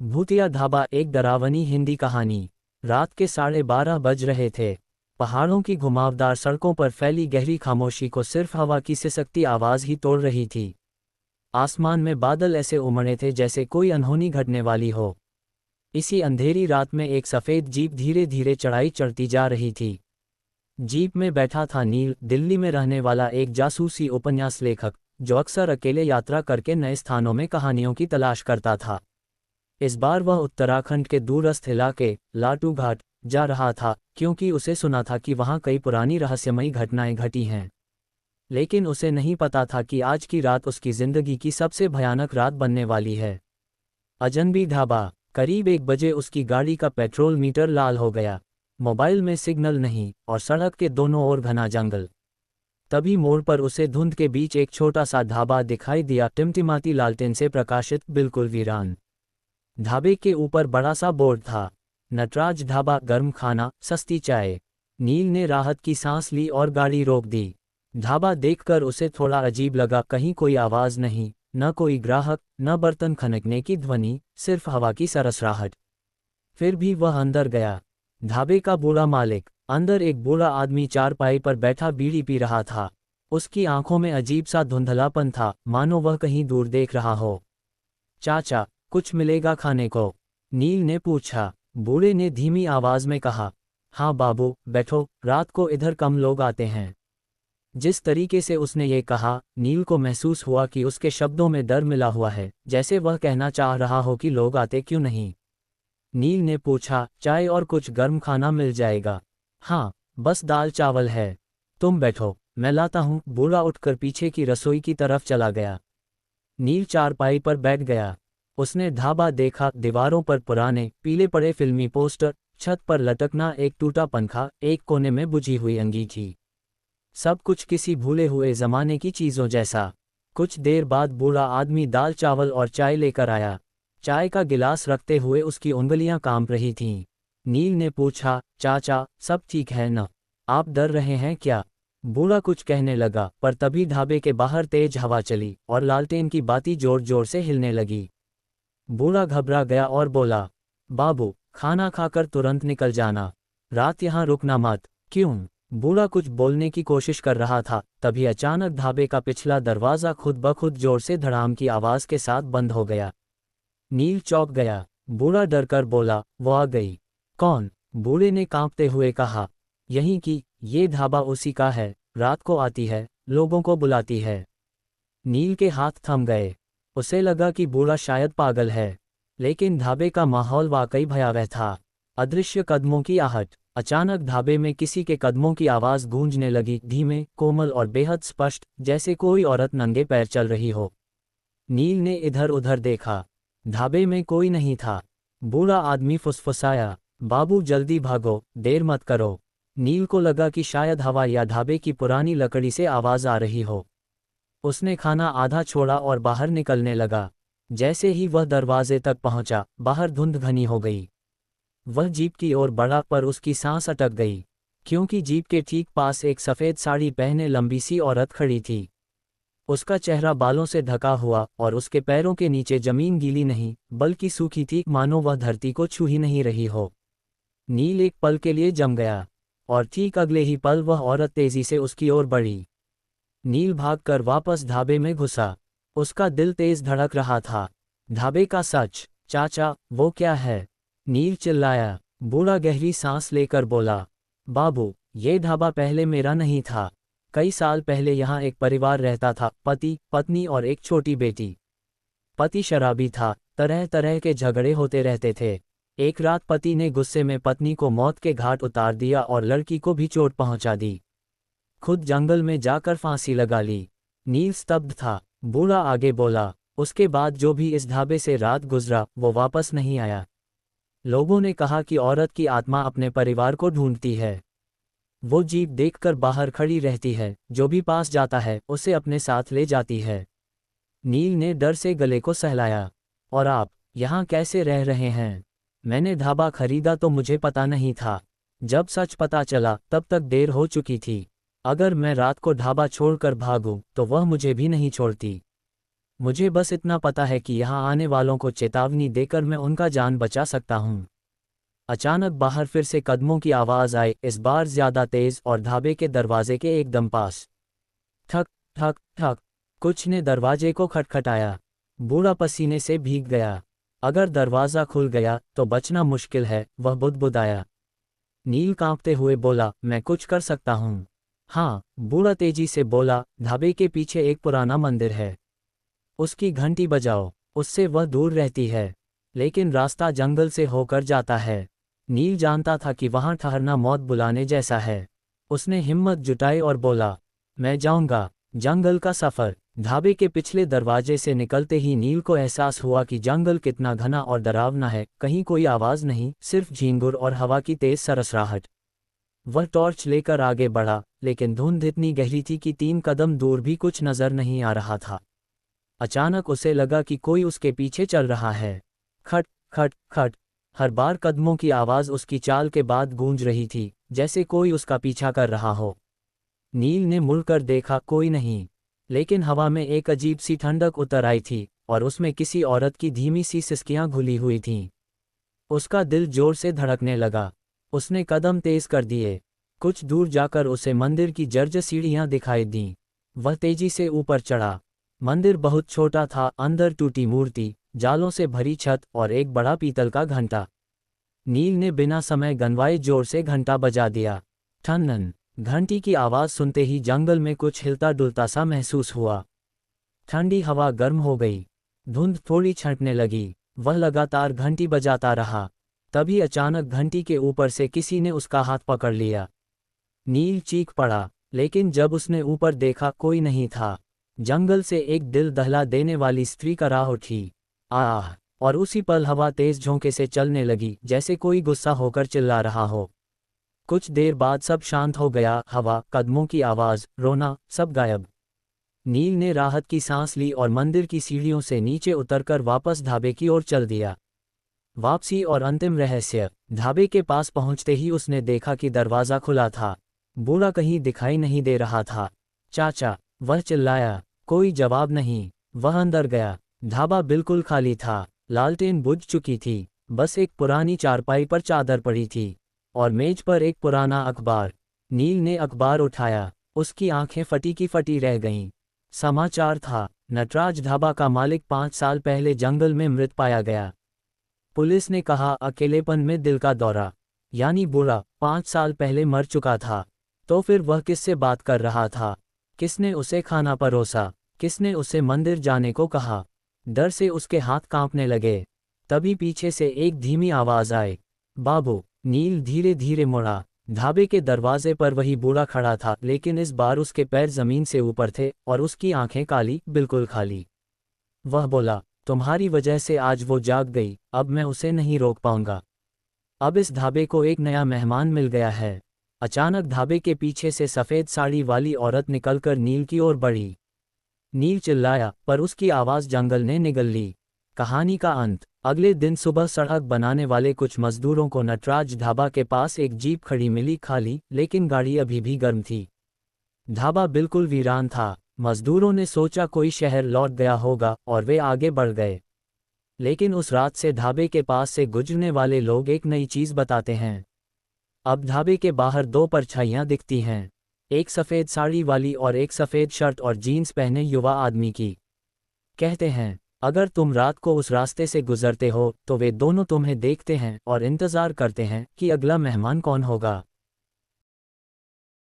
भूतिया ढाबा। एक डरावनी हिंदी कहानी। रात के 12:30 बज रहे थे। पहाड़ों की घुमावदार सड़कों पर फैली गहरी खामोशी को सिर्फ हवा की सिसकती आवाज़ ही तोड़ रही थी। आसमान में बादल ऐसे उमड़े थे जैसे कोई अनहोनी घटने वाली हो। इसी अंधेरी रात में एक सफ़ेद जीप धीरे धीरे चढ़ाई चढ़ती जा रही थी। जीप में बैठा था नील, दिल्ली में रहने वाला एक जासूसी उपन्यास लेखक, जो अक्सर अकेले यात्रा करके नए स्थानों में कहानियों की तलाश करता था। इस बार वह उत्तराखंड के दूरस्थ इलाके लाटू घाट जा रहा था, क्योंकि उसे सुना था कि वहां कई पुरानी रहस्यमयी घटनाएं घटी हैं। लेकिन उसे नहीं पता था कि आज की रात उसकी जिंदगी की सबसे भयानक रात बनने वाली है। अजनबी ढाबा। करीब 1 बजे उसकी गाड़ी का पेट्रोल मीटर लाल हो गया। मोबाइल में सिग्नल नहीं और सड़क के दोनों ओर घना जंगल। तभी मोड़ पर उसे धुंध के बीच एक छोटा सा ढाबा दिखाई दिया, टिमटिमाती लालटेन से प्रकाशित, बिल्कुल वीरान। ढाबे के ऊपर बड़ा सा बोर्ड था, नटराज ढाबा, गर्म खाना, सस्ती चाय। नील ने राहत की सांस ली और गाड़ी रोक दी। ढाबा देखकर उसे थोड़ा अजीब लगा। कहीं कोई आवाज़ नहीं, न कोई ग्राहक, न बर्तन खनकने की ध्वनि, सिर्फ हवा की सरसराहट। फिर भी वह अंदर गया। ढाबे का बूढ़ा मालिक। अंदर एक बूढ़ा आदमी चारपाई पर बैठा बीड़ी पी रहा था। उसकी आंखों में अजीब सा धुंधलापन था, मानो वह कहीं दूर देख रहा हो। चाचा, कुछ मिलेगा खाने को? नील ने पूछा। बूढ़े ने धीमी आवाज में कहा, हाँ बाबू, बैठो, रात को इधर कम लोग आते हैं। जिस तरीके से उसने ये कहा, नील को महसूस हुआ कि उसके शब्दों में डर मिला हुआ है, जैसे वह कहना चाह रहा हो कि लोग आते क्यों नहीं। नील ने पूछा, चाय और कुछ गर्म खाना मिल जाएगा? हाँ, बस दाल चावल है। तुम बैठो, मैं लाता हूँ। बूढ़ा उठकर पीछे की रसोई की तरफ चला गया। नील चारपाई पर बैठ गया। उसने ढाबा देखा। दीवारों पर पुराने पीले पड़े फिल्मी पोस्टर, छत पर लटकना एक टूटा पंखा, एक कोने में बुझी हुई अंगीठी। सब कुछ किसी भूले हुए जमाने की चीजों जैसा। कुछ देर बाद बूढ़ा आदमी दाल चावल और चाय लेकर आया। चाय का गिलास रखते हुए उसकी उंगलियां कांप रही थीं। नील ने पूछा, चाचा, सब ठीक है न? आप डर रहे हैं क्या? बूढ़ा कुछ कहने लगा, पर तभी ढाबे के बाहर तेज हवा चली और लालटेन की बाती जोर जोर से हिलने लगी। बूढ़ा घबरा गया और बोला, बाबू, खाना खाकर तुरंत निकल जाना, रात यहाँ रुकना मत। क्यों? बूढ़ा कुछ बोलने की कोशिश कर रहा था, तभी अचानक ढाबे का पिछला दरवाज़ा खुद ब खुद जोर से धड़ाम की आवाज़ के साथ बंद हो गया। नील चौंक गया। बूढ़ा डरकर बोला, वो आ गई। कौन? बूढ़े ने कांपते हुए कहा, यहीं की, ये ढाबा उसी का है, रात को आती है, लोगों को बुलाती है। नील के हाथ थम गए। उसे लगा कि बूढ़ा शायद पागल है, लेकिन ढाबे का माहौल वाकई भयावह था। अदृश्य कदमों की आहट। अचानक ढाबे में किसी के कदमों की आवाज़ गूंजने लगी, धीमे, कोमल और बेहद स्पष्ट, जैसे कोई औरत नंगे पैर चल रही हो। नील ने इधर उधर देखा। ढाबे में कोई नहीं था। बूढ़ा आदमी फुसफुसाया, बाबू जल्दी भागो, देर मत करो। नील को लगा कि शायद हवा या ढाबे की पुरानी लकड़ी से आवाज़ आ रही हो। उसने खाना आधा छोड़ा और बाहर निकलने लगा। जैसे ही वह दरवाजे तक पहुंचा, बाहर धुंध घनी हो गई। वह जीप की ओर बढ़ा, पर उसकी सांस अटक गई, क्योंकि जीप के ठीक पास एक सफ़ेद साड़ी पहने लंबी सी औरत खड़ी थी। उसका चेहरा बालों से ढका हुआ और उसके पैरों के नीचे जमीन गीली नहीं, बल्कि सूखी थी, मानो वह धरती को छू ही नहीं रही हो। नील एक पल के लिए जम गया, और ठीक अगले ही पल वह औरत तेजी से उसकी ओर बढ़ी। नील भागकर वापस ढाबे में घुसा। उसका दिल तेज धड़क रहा था। ढाबे का सच। चाचा, वो क्या है? नील चिल्लाया। बूढ़ा गहरी सांस लेकर बोला, बाबू, ये ढाबा पहले मेरा नहीं था। कई साल पहले यहाँ एक परिवार रहता था, पति, पत्नी और एक छोटी बेटी। पति शराबी था, तरह तरह के झगड़े होते रहते थे। एक रात पति ने गुस्से में पत्नी को मौत के घाट उतार दिया और लड़की को भी चोट पहुंचा दी। खुद जंगल में जाकर फांसी लगा ली। नील स्तब्ध था। बूढ़ा आगे बोला, उसके बाद जो भी इस ढाबे से रात गुजरा, वो वापस नहीं आया। लोगों ने कहा कि औरत की आत्मा अपने परिवार को ढूंढती है। वो जीप देखकर बाहर खड़ी रहती है, जो भी पास जाता है उसे अपने साथ ले जाती है। नील ने डर से गले को सहलाया। और आप यहाँ कैसे रह रहे हैं? मैंने ढाबा खरीदा तो मुझे पता नहीं था। जब सच पता चला तब तक देर हो चुकी थी। अगर मैं रात को ढाबा छोड़कर भागूं, तो वह मुझे भी नहीं छोड़ती। मुझे बस इतना पता है कि यहाँ आने वालों को चेतावनी देकर मैं उनका जान बचा सकता हूँ। अचानक बाहर फिर से कदमों की आवाज़ आई, इस बार ज्यादा तेज और ढाबे के दरवाजे के एकदम पास। ठक ठक ठक, कुछ ने दरवाजे को खटखटाया। बूढ़ा पसीने से भीग गया। अगर दरवाज़ा खुल गया तो बचना मुश्किल है, वह बुदबुदाया। नील कांपते हुए बोला, मैं कुछ कर सकता हूँ। हाँ, बूढ़ा तेजी से बोला, ढाबे के पीछे एक पुराना मंदिर है। उसकी घंटी बजाओ, उससे वह दूर रहती है। लेकिन रास्ता जंगल से होकर जाता है। नील जानता था कि वहां ठहरना मौत बुलाने जैसा है। उसने हिम्मत जुटाई और बोला, मैं जाऊंगा। जंगल का सफर। ढाबे के पिछले दरवाजे से निकलते ही नील को एहसास हुआ कि जंगल कितना घना और डरावना है। कहीं कोई आवाज नहीं, सिर्फ झींगुर और हवा की तेज सरसराहट। वह टॉर्च लेकर आगे बढ़ा, लेकिन धुंध इतनी गहरी थी कि 3 कदम दूर भी कुछ नजर नहीं आ रहा था। अचानक उसे लगा कि कोई उसके पीछे चल रहा है। खट खट खट, हर बार कदमों की आवाज उसकी चाल के बाद गूंज रही थी, जैसे कोई उसका पीछा कर रहा हो। नील ने मुड़कर देखा, कोई नहीं। लेकिन हवा में एक अजीब सी ठंडक उतर आई थी, और उसमें किसी औरत की धीमी सी सिसकियां घुली हुई थीं। उसका दिल जोर से धड़कने लगा। उसने कदम तेज कर दिए। कुछ दूर जाकर उसे मंदिर की जर्जर सीढ़ियां दिखाई दीं। वह तेजी से ऊपर चढ़ा। मंदिर बहुत छोटा था, अंदर टूटी मूर्ति, जालों से भरी छत और एक बड़ा पीतल का घंटा। नील ने बिना समय गंवाए जोर से घंटा बजा दिया। ठनन। घंटी की आवाज सुनते ही जंगल में कुछ हिलता डुलता सा महसूस हुआ। ठंडी हवा गर्म हो गई। धुंध थोड़ी छंटने लगी। वह लगातार घंटी बजाता रहा। तभी अचानक घंटी के ऊपर से किसी ने उसका हाथ पकड़ लिया। नील चीख पड़ा, लेकिन जब उसने ऊपर देखा कोई नहीं था। जंगल से एक दिल दहला देने वाली स्त्री का राह उठी। आह! और उसी पल हवा तेज झोंके से चलने लगी, जैसे कोई गुस्सा होकर चिल्ला रहा हो। कुछ देर बाद सब शांत हो गया, हवा, कदमों की आवाज, रोना, सब गायब। नील ने राहत की सांस ली और मंदिर की सीढ़ियों से नीचे उतरकर वापस ढाबे की ओर चल दिया। वापसी और अंतिम रहस्य। ढाबे के पास पहुंचते ही उसने देखा कि दरवाज़ा खुला था। बूढ़ा कहीं दिखाई नहीं दे रहा था। चाचा! वह चिल्लाया। कोई जवाब नहीं। वह अंदर गया। ढाबा बिल्कुल खाली था। लालटेन बुझ चुकी थी। बस एक पुरानी चारपाई पर चादर पड़ी थी, और मेज पर एक पुराना अखबार। नील ने अखबार उठाया। उसकी आंखें फटी की फटी रह गईं। समाचार था, नटराज ढाबा का मालिक 5 साल पहले जंगल में मृत पाया गया। पुलिस ने कहा, अकेलेपन में दिल का दौरा। यानी बूढ़ा 5 साल पहले मर चुका था। तो फिर वह किससे बात कर रहा था? किसने उसे खाना परोसा? किसने उसे मंदिर जाने को कहा? डर से उसके हाथ कांपने लगे। तभी पीछे से एक धीमी आवाज आई, बाबू। नील धीरे धीरे मुड़ा। ढाबे के दरवाजे पर वही बूढ़ा खड़ा था, लेकिन इस बार उसके पैर जमीन से ऊपर थे और उसकी आंखें काली, बिल्कुल खाली। वह बोला, तुम्हारी वजह से आज वो जाग गई, अब मैं उसे नहीं रोक पाऊंगा। अब इस ढाबे को एक नया मेहमान मिल गया है। अचानक ढाबे के पीछे से सफ़ेद साड़ी वाली औरत निकलकर नील की ओर बढ़ी। नील चिल्लाया, पर उसकी आवाज़ जंगल ने निगल ली। कहानी का अंत। अगले दिन सुबह सड़क बनाने वाले कुछ मजदूरों को नटराज ढाबा के पास एक जीप खड़ी मिली, खाली, लेकिन गाड़ी अभी भी गर्म थी। ढाबा बिल्कुल वीरान था। मजदूरों ने सोचा कोई शहर लौट गया होगा, और वे आगे बढ़ गए। लेकिन उस रात से ढाबे के पास से गुजरने वाले लोग एक नई चीज़ बताते हैं। अब ढाबे के बाहर 2 परछाइयां दिखती हैं, एक सफ़ेद साड़ी वाली और एक सफ़ेद शर्ट और जीन्स पहने युवा आदमी की। कहते हैं, अगर तुम रात को उस रास्ते से गुजरते हो तो वे दोनों तुम्हें देखते हैं और इंतज़ार करते हैं कि अगला मेहमान कौन होगा।